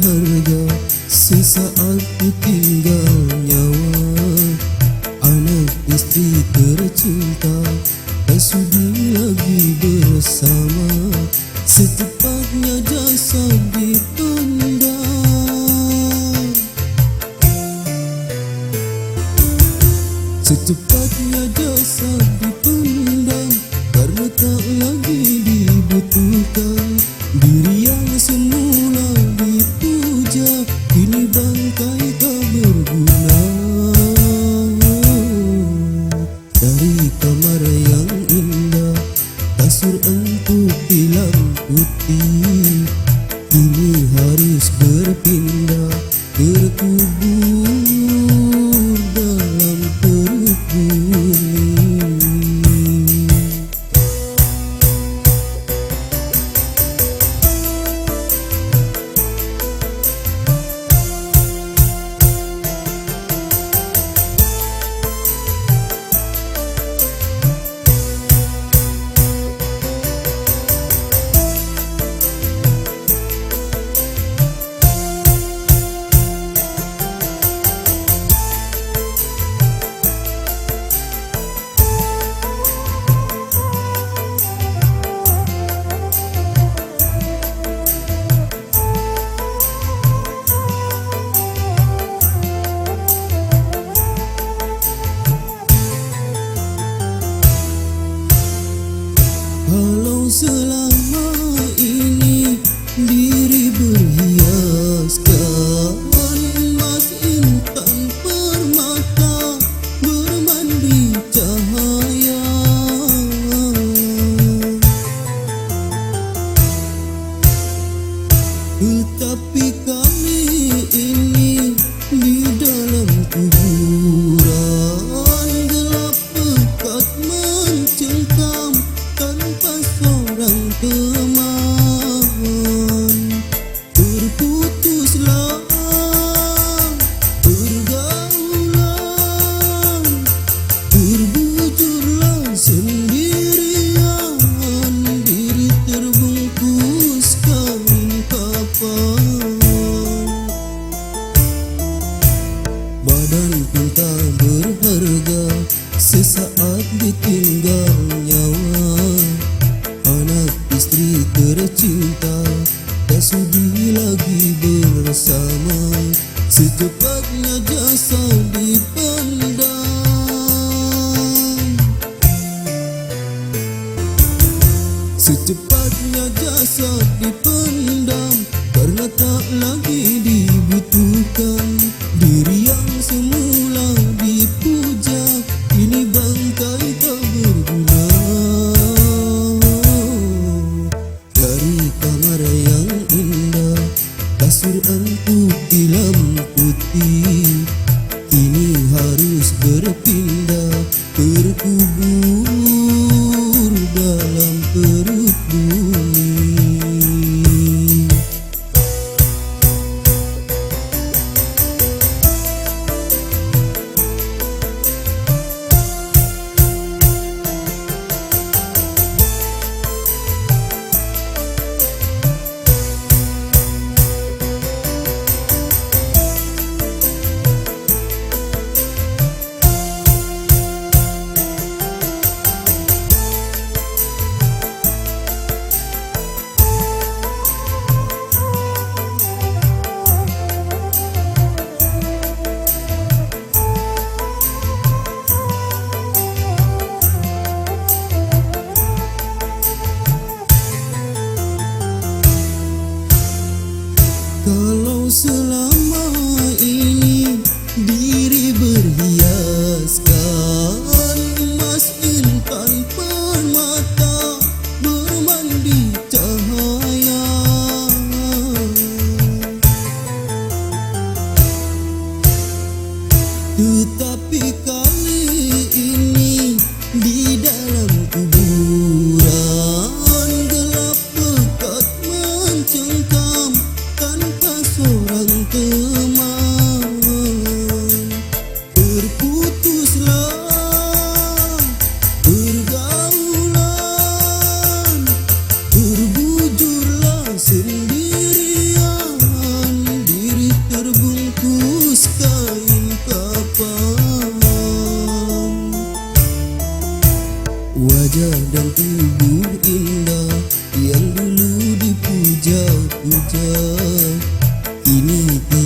berharga, sesaat ku tinggal nyawa. Anak istri tercinta, tak sudi lagi bersama. Secepatnya jasad dipendam. Secepatnya jasad dipendam, karena tak lagi dibutuhkan. Diri yang semula dipuja, kini bangkai tak berguna. Dari kamar yang indah, kasur empuk hilang putih, kini harus berpindah, terkubur dalam perut bumi. Kalau selama ini diri berhiaskan emas intan permata, bermandi cahaya, tetapi kami ini di dalam kuburan gelap pekat mencengkam, tanpa seorang teman. Terputuslah pergaulan, terbujurlah sendirian, diri terbungkus kain kafan. Badan pun tak berharga, sesaat ditinggal nyawa. Anak istri tercinta, tak sudi lagi bersama. Secepatnya jasad dipendam. Secepatnya jasad dipendam, karena tak lagi dibutuhkan. Diri yang semula dipuja, kini bangkai tak berguna. Dari kamar yang indah, kasur empuk hilang putih, kini harus berpindah, terkubur dalam perut bumi. Kalau selama ini diri berhiaskan emas intan permata, bermandi cahaya, tetapi kali ini di dalam kuburan gelap pekat mencengkam, tanpa seorang teman. Terputuslah pergaulan, terbujurlah sendirian, Ini